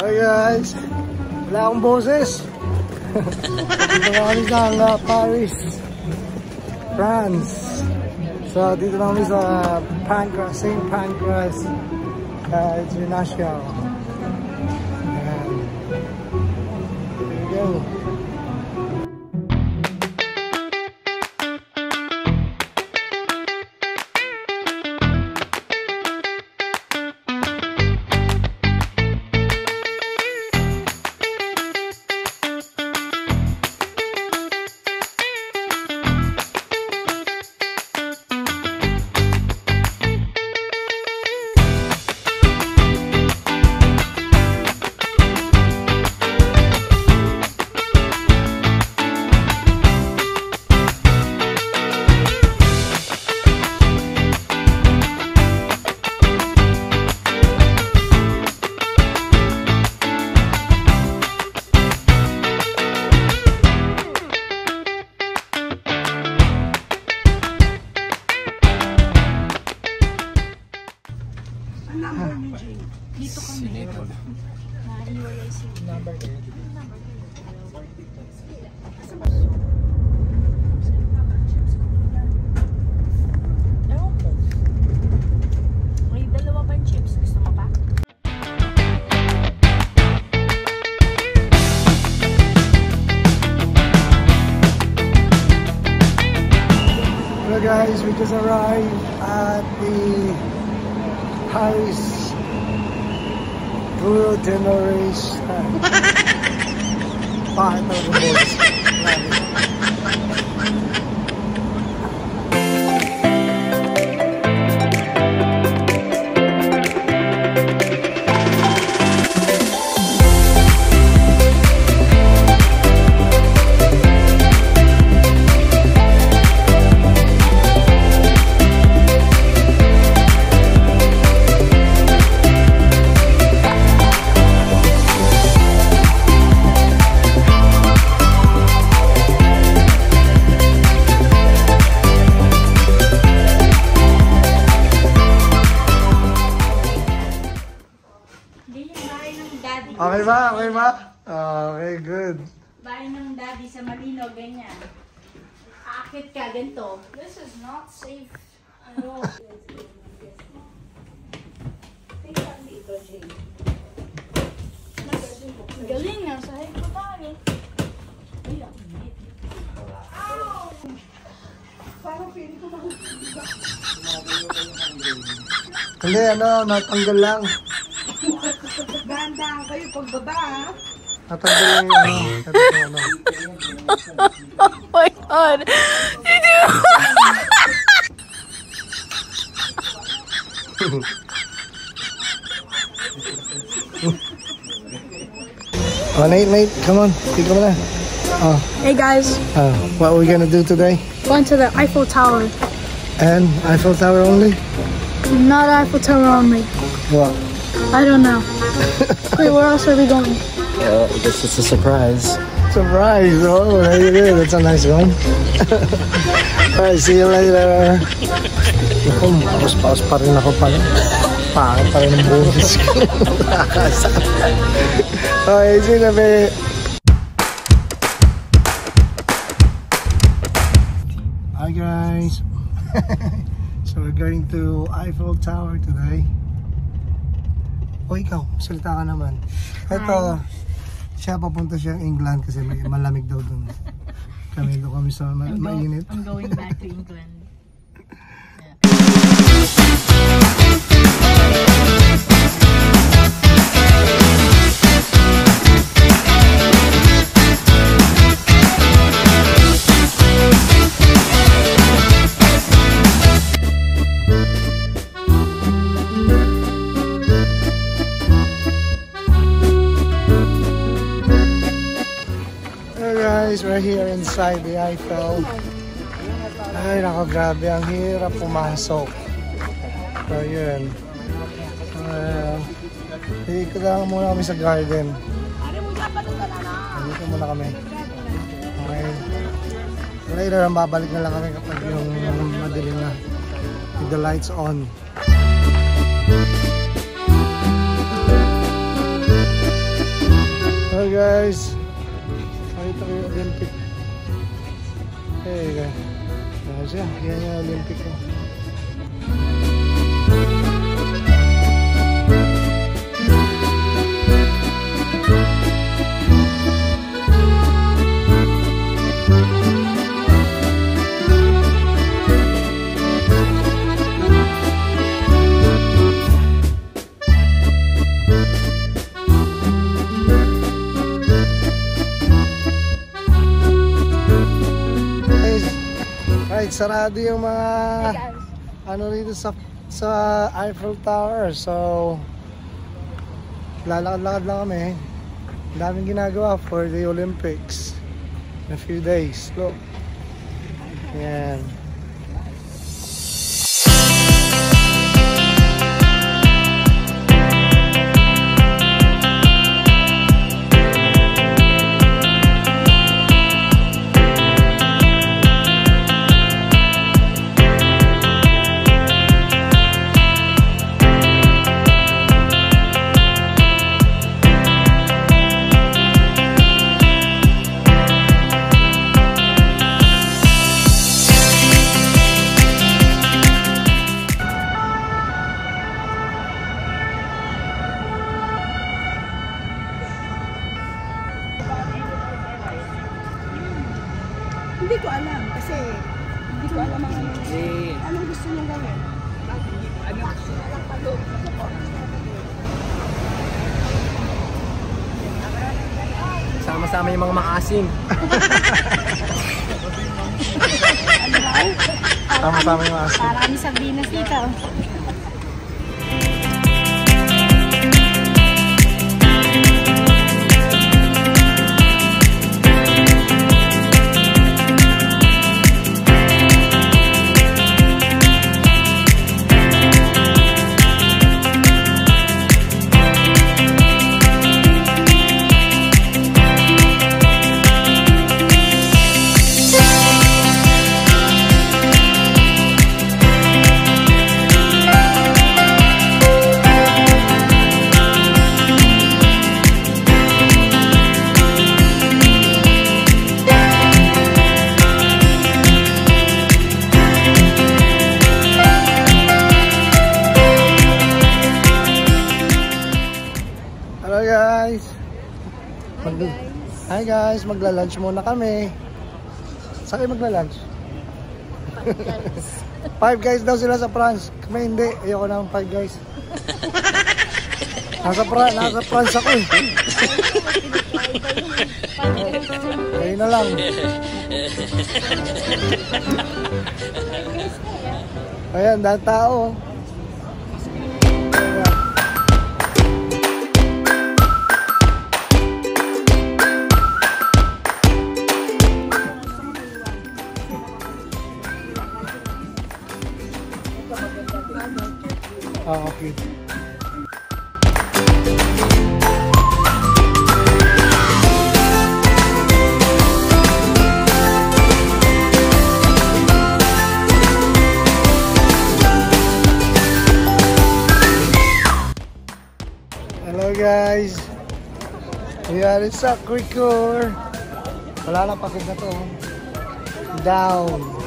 Hi guys! Wala akong boses. Dito na kami sa Paris, France. So dito na kami sa Pancras, St. Pancras International. Ayan. Here we go. Dito kami. Nahiwalay si number kayo. Ewan ko. May dalawa pang chips. Gusto mo pa? Hello guys, we just arrived at the Paris Tour de Maurice. Bakit ako boys? Okay ba? Okay ba? Okay, good. Bahay ng daddy sa Malino, ganyan. Aakit ka, ganito. This is not safe at all. Galing nga, sahig ko tayo. Parang feeling ko Hindi, natanggal lang. Ganda kayo pagbaba, ha? Natanggal lang yung Oh my god! Did you? Oh, Nate, come on. Come on. Oh. Hey guys, What are we gonna do today? going to the Eiffel Tower. And Eiffel Tower only? Not Eiffel Tower only. What? I don't know. Wait, where else are we going? I guess it's a surprise. Surprise! Oh, there you go. That's a nice one. Alright, see you later. Ako, paus-paus pa rin ako pala. Pangit pa rin ang buhos ko. Okay, see you na be. Hi guys. So we're going to Eiffel Tower today. O ikaw, salita ka naman. Ito, siya papunta siya England kasi may malamig daw dun. Kami sa mainit. I'm going back to England. Guys, we're here inside the Eiffel. Ay, nako, grabe. Ang hirap pumasok. So, yun. Dito lang muna kami sa garden. Dito muna kami. Okay. Later, babalik na lang kami kapag yung madilim na. With the lights on. guys. Nakita ko yung Olympic. Hey guys. Ayan siya. Yan yung Olympic ko. Sarado yung mga ano dito sa Eiffel Tower, so lalakad-lakad lang kami. Ang daming ginagawa for the Olympics in a few days. Look, yan. Hindi ko alam kasi hindi ko alam ang anong gusto niyang gawin. Sama-sama yung mga maasim. Sama-sama yung asin. Marami sardinas dito. Hi guys, magla-lunch muna kami. Saan kayo magla-lunch? Five Guys daw sila sa France. Kami hindi, ayoko na ng Five Guys. Nasa France ako eh. Kayo na lang. Ayan, dahil tao. Okay. Hello guys. We are in Sacré-Cœur. Wala na, pagod na to. Down.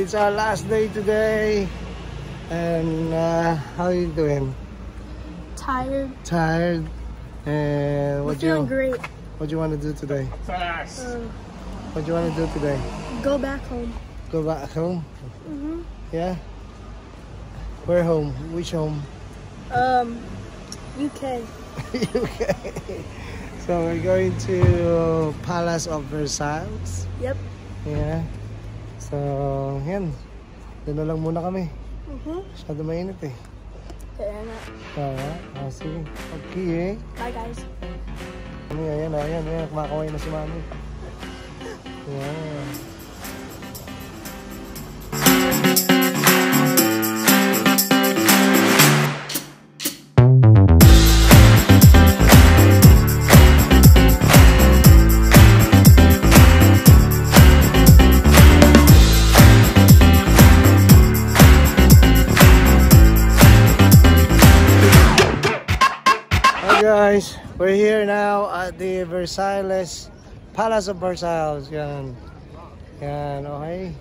It's our last day today, and how are you doing? Tired. Tired. And I'm feeling great. What do you want to do today? What do you want to do today? Go back home. Go back home? Yeah. Where home? Which home? UK. UK. So we're going to Palace of Versailles. Yep. Yeah. So, yan. Doon na lang muna kami. Masyado mainit eh. Kaya nga. Oo, sige. Okay, Bye guys. Ayan. Kumakaway na si Mami. Ayan. Guys, we're here now at the Versailles Palace of Versailles. Yan, okay.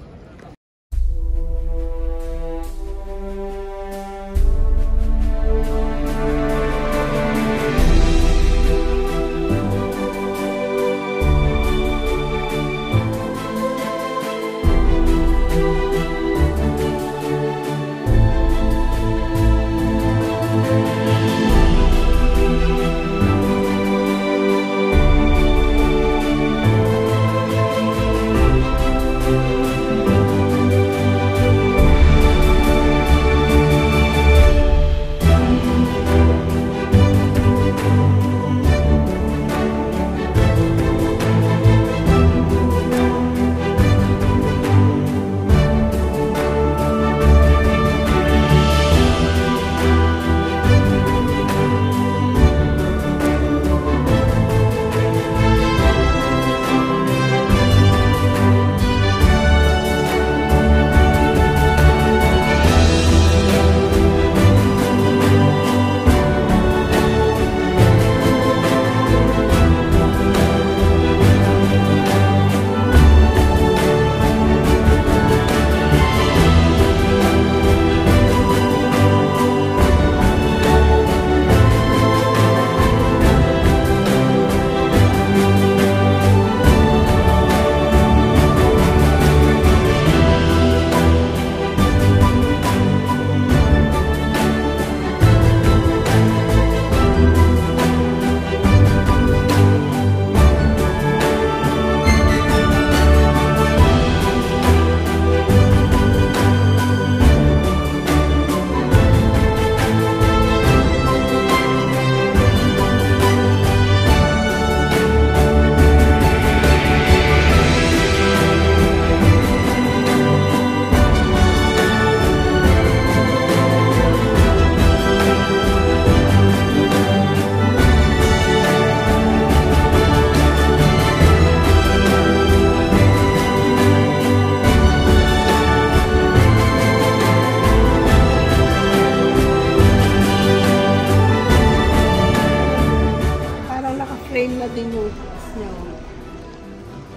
Frame na din yung niya.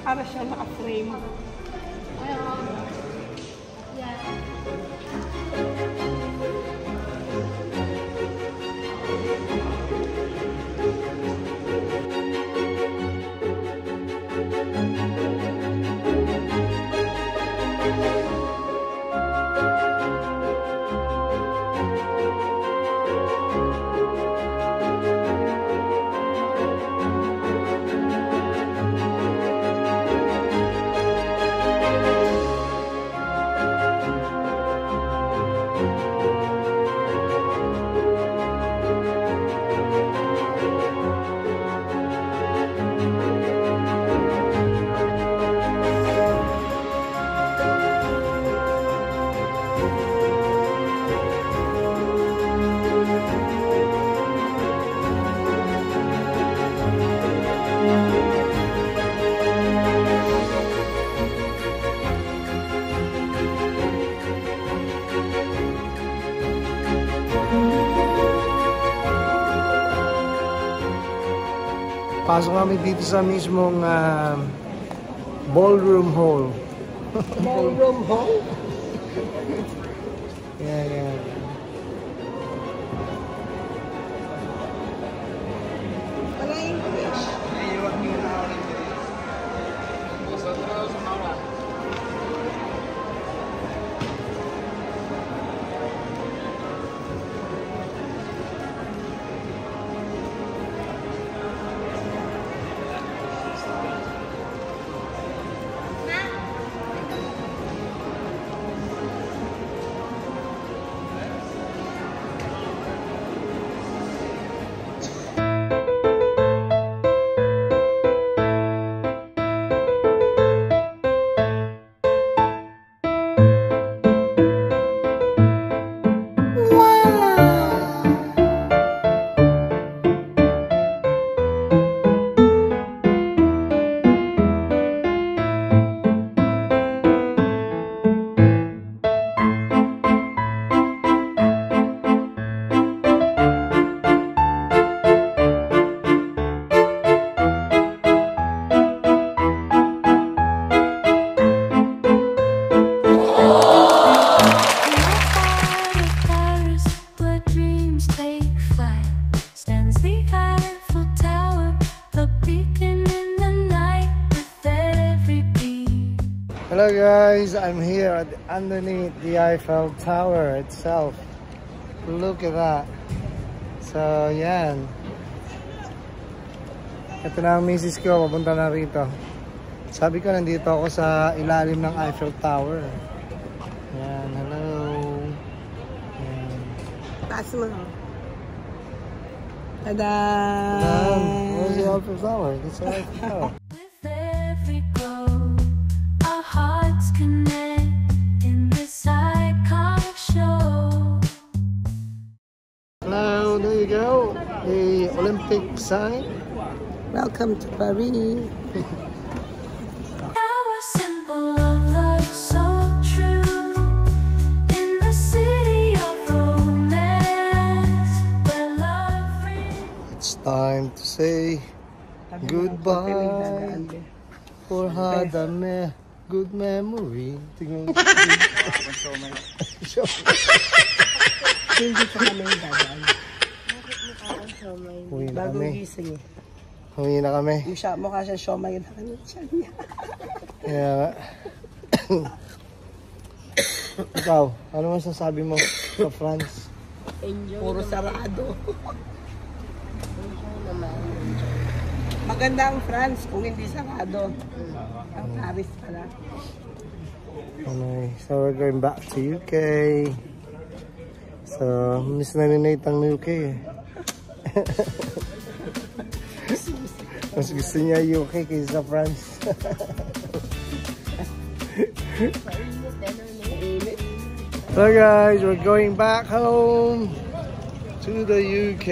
Para siya naka-frame. Pasok kami dito sa mismong ballroom hall. Ballroom hall? Yeah. Maraming fish. Hello guys, I'm here underneath the Eiffel Tower itself. Look at that. So yan. Ito na ang misis ko, papunta na rito. Sabi ko nandito ako sa ilalim ng Eiffel Tower. Yan, hello. Yan. Taas mo. Tada! Where's the Eiffel Tower? That's the Eiffel Tower. With every glow, our hearts connect in this iconic show. Hello, there you go. The Olympic sign. Welcome to Paris. Our symbol of love so true in the city of romance where love rings. It's time to say goodbye for Hadame. Good memory. Tingnan mo. Hindi ko kami dadaan. Uwi na Bagong kami. gising eh. Uwi na kami. Mukha siya siomay na kanya niya. Kaya nga. Ikaw, ano masasabi mo sa France? Puro sarado. Maganda ang France kung hindi sarado. Ang Paris pala. Okay, so we're going back to UK. So, miss na ni Nate ang UK eh. Mas gusto niya UK kaysa sa France. So guys, we're going back home to the UK.